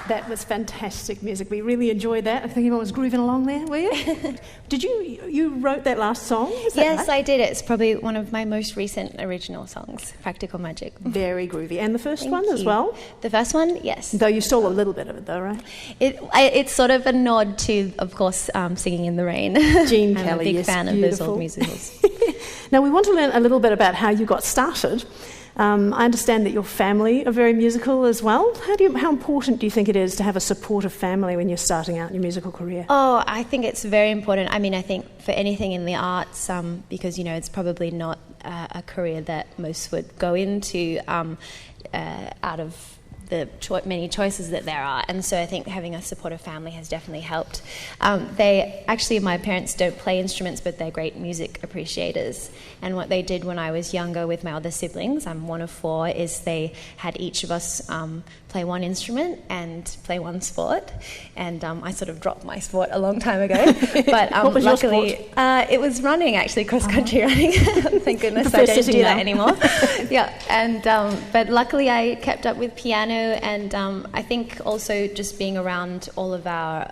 That was fantastic music. We really enjoyed that. I think everyone was grooving along there, were you? Did you wrote that last song? Yes, right? I did. It's probably one of my most recent original songs, Practical Magic. Very groovy. And the first one Thank as you. well? The first one, yes. Though you stole a little bit of it though, right? It's sort of a nod to, of course, Singing in the Rain. Gene I'm Kelly, a big yes, fan beautiful. of those old musicals. Now we want to learn a little bit about how you got started. I understand that your family are very musical as well. How important do you think it is to have a supportive family when you're starting out in your musical career? Oh, I think it's very important. I mean, I think for anything in the arts, because, it's probably not a career that most would go into out of the many choices that there are, and so I think having a supportive family has definitely helped. My parents don't play instruments, but they're great music appreciators, and what they did when I was younger with my other siblings, I'm one of four, is they had each of us play one instrument and play one sport, and I sort of dropped my sport a long time ago, but what was luckily your sport? It was running, actually, cross-country running. Thank goodness I don't do that anymore. Yeah, and but luckily I kept up with piano, and I think also just being around all of our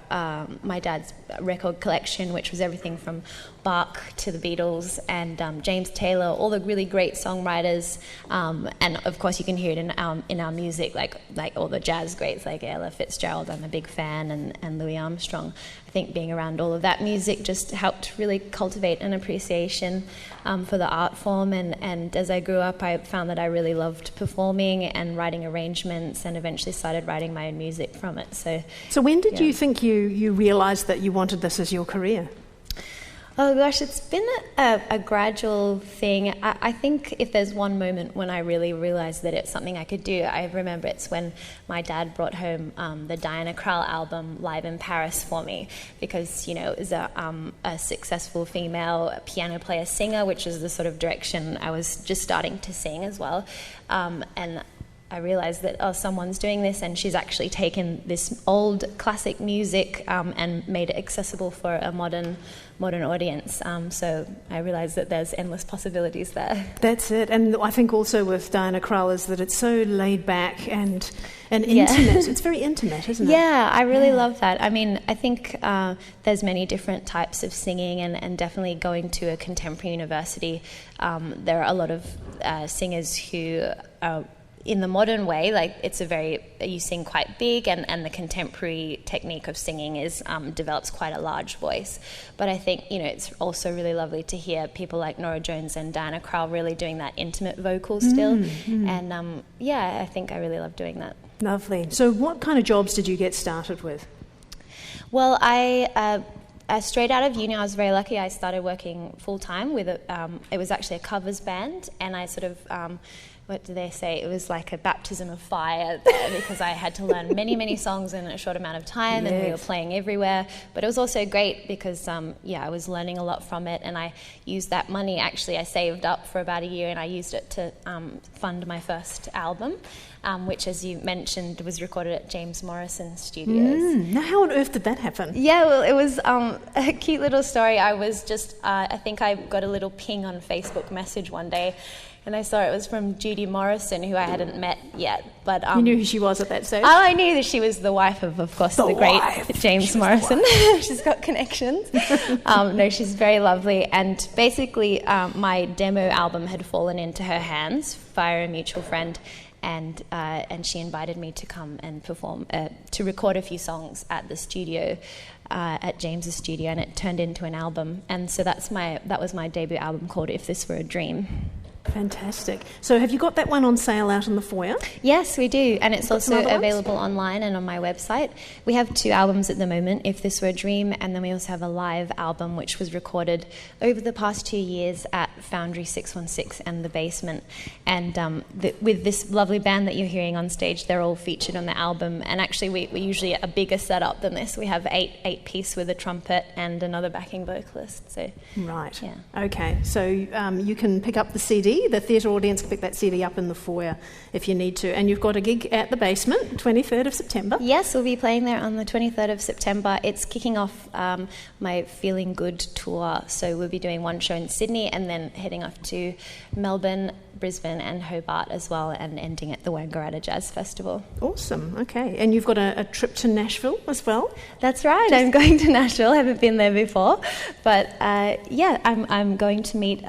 my dad's record collection, which was everything from Bach to the Beatles and James Taylor, all the really great songwriters, and of course you can hear it in our music, like all the jazz greats like Ella Fitzgerald. I'm a big fan, and Louis Armstrong. I think being around all of that music just helped really cultivate an appreciation for the art form, and as I grew up I found that I really loved performing and writing arrangements, and eventually started writing my own music from it. So when did you think you realised that you wanted this as your career? Oh gosh, it's been a gradual thing. I think if there's one moment when I really realised that it's something I could do, I remember it's when my dad brought home the Diana Krall album Live in Paris for me, because it was a successful female piano player singer, which is the sort of direction I was just starting to sing as well, and I realised that someone's doing this, and she's actually taken this old classic music and made it accessible for a modern audience. So I realised that there's endless possibilities there. That's it, and I think also with Diana Krall is that it's so laid back and intimate. It's very intimate, isn't it? Yeah, I really love that. I mean, I think there's many different types of singing, and definitely going to a contemporary university, there are a lot of singers who are in the modern way, like you sing quite big, and the contemporary technique of singing develops quite a large voice. But I think, it's also really lovely to hear people like Norah Jones and Diana Krall really doing that intimate vocal still. And I think I really love doing that. Lovely. So what kind of jobs did you get started with? Well, I straight out of uni, I was very lucky. I started working full-time with it was actually a covers band, and I sort of what do they say? It was like a baptism of fire there, because I had to learn many, many songs in a short amount of time, and we were playing everywhere. But it was also great because, I was learning a lot from it, and I used that money. Actually, I saved up for about a year, and I used it to fund my first album, which, as you mentioned, was recorded at James Morrison Studios. Now, how on earth did that happen? Yeah, well, it was a cute little story. I was just, I think I got a little ping on Facebook message one day, and I saw it was from Judy Morrison, who I hadn't met yet. But you knew who she was at that stage? Oh, I knew that she was the wife of course, the great James Morrison. She's got connections. No, she's very lovely. And basically, my demo album had fallen into her hands via a mutual friend, and she invited me to come and perform, to record a few songs at the studio, at James's studio, and it turned into an album. And so that was my debut album, called If This Were a Dream. Fantastic. So have you got that one on sale out in the foyer? Yes, we do, and it's also available online and on my website. We have 2 albums at the moment, If This Were a Dream, and then we also have a live album which was recorded over the past 2 years at Foundry 616 and The Basement. And with this lovely band that you're hearing on stage, they're all featured on the album. And actually we're usually a bigger setup than this. We have 8-piece with a trumpet and another backing vocalist. So right. Yeah. Okay, so you can pick up the CD CD. The theatre audience can pick that CD up in the foyer if you need to. And you've got a gig at the Basement, 23rd of September. Yes, we'll be playing there on the 23rd of September. It's kicking off my Feeling Good tour. So we'll be doing one show in Sydney and then heading off to Melbourne, Brisbane and Hobart as well, and ending at the Wangaratta Jazz Festival. Awesome, okay. And you've got a trip to Nashville as well? That's right, I'm going to Nashville. I haven't been there before. But I'm going to meet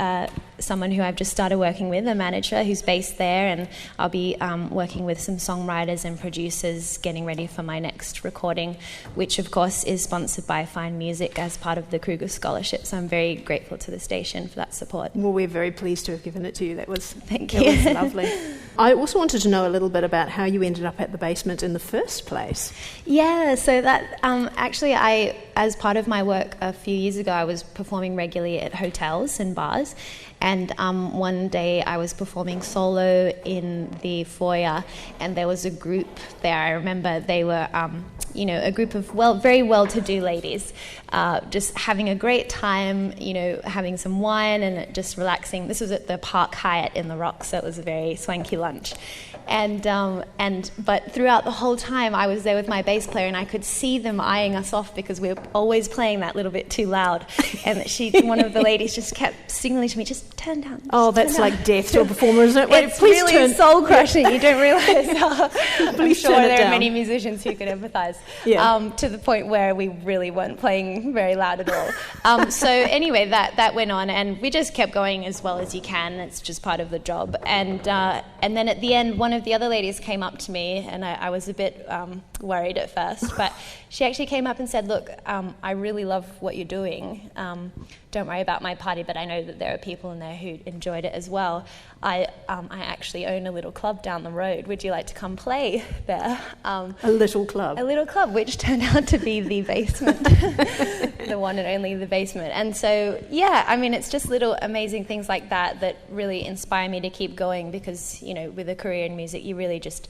someone who I've just started working with, a manager who's based there, and I'll be working with some songwriters and producers getting ready for my next recording, which of course is sponsored by Fine Music as part of the Kruger Scholarship, so I'm very grateful to the station for that support. Well, we're very pleased to have given it to you. That was lovely. I also wanted to know a little bit about how you ended up at the Basement in the first place. Yeah, so that actually as part of my work a few years ago, I was performing regularly at hotels and bars. And one day I was performing solo in the foyer, and there was a group there. I remember they were, a group of very well-to-do ladies, just having a great time, having some wine and just relaxing. This was at the Park Hyatt in the Rocks, so it was a very swanky lunch. But throughout the whole time, I was there with my bass player, and I could see them eyeing us off because we were always playing that little bit too loud. And one of the ladies just kept signaling to me, just turn down. Oh, that's like death to a performer, isn't it? It's really soul-crushing. You don't realise how. I'm sure there are many musicians who could empathise. Yeah. To the point where we really weren't playing very loud at all. So anyway, that went on, and we just kept going as well as you can. It's just part of the job. And then at the end, one of the other ladies came up to me, and I was a bit worried at first, but she actually came up and said, look, I really love what you're doing. Don't worry about my party, but I know that there are people in there who enjoyed it as well. I actually own a little club down the road. Would you like to come play there? A little club? A little club, which turned out to be the Basement, the one and only the Basement. And so, it's just little amazing things like that really inspire me to keep going because, with a career in music, you really just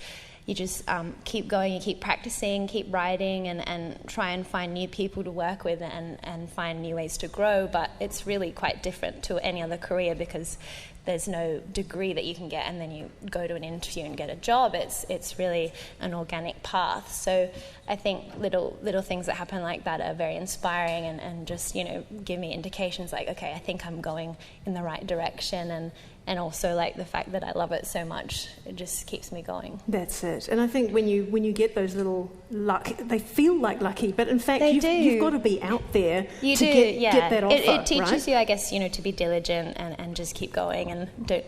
keep going, you keep practicing, keep writing and try and find new people to work with and find new ways to grow. But it's really quite different to any other career because there's no degree that you can get and then you go to an interview and get a job. It's really an organic path. So I think little things that happen like that are very inspiring and just, give me indications like, okay, I think I'm going in the right direction and also like the fact that I love it so much, it just keeps me going. That's it. And I think when you get those little luck, they feel like lucky, but in fact you've got to be out there get that offer. It teaches right? you, I guess, to be diligent and just keep going and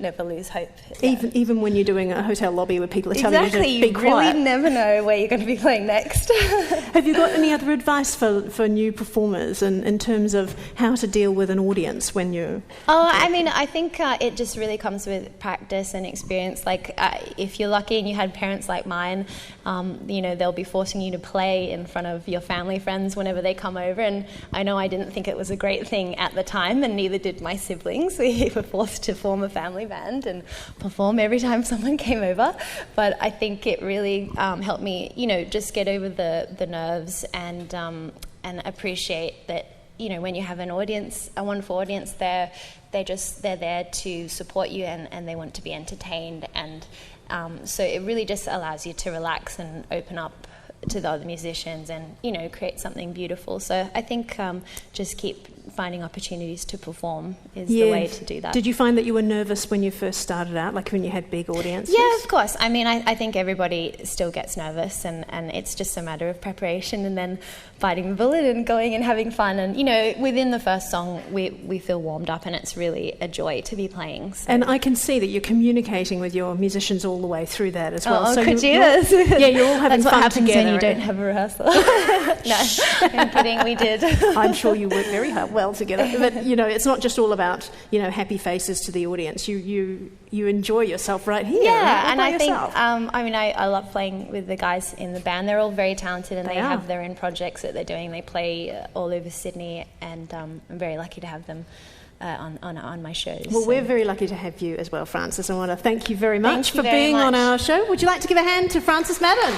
never lose hope. Even when you're doing a hotel lobby where people are telling you to be quiet. You really never know where you're going to be playing next. Have you got any other advice for new performers in terms of how to deal with an audience when you're... I think it just really comes with practice and experience. Like if you're lucky and you had parents like mine, they'll be forcing you to play in front of your family friends whenever they come over, and I know I didn't think it was a great thing at the time, and neither did my siblings. We were forced to form a family band and perform every time someone came over, but I think it really helped me just get over the nerves and appreciate that when you have an audience, a wonderful audience there, they're there to support you and they want to be entertained, and so it really just allows you to relax and open up to the other musicians and create something beautiful. So I think just keep finding opportunities to perform is the way to do that. Did you find that you were nervous when you first started out, like when you had big audiences? Yeah, of course. I think everybody still gets nervous, and it's just a matter of preparation and then biting the bullet and going and having fun. And within the first song we feel warmed up, and it's really a joy to be playing. So. And I can see that you're communicating with your musicians all the way through that as well. So you're all having fun together. When you don't have a rehearsal. No, I'm kidding, we did. I'm sure you work very well together. But, it's not just all about, happy faces to the audience. You enjoy yourself right here. Yeah, right? And I think, I love playing with the guys in the band. They're all very talented and they have their own projects that they're doing. They play all over Sydney, and I'm very lucky to have them on my shows. Well, we're very lucky to have you as well, Frances. I want to thank you very much for being on our show. Would you like to give a hand to Frances Madden?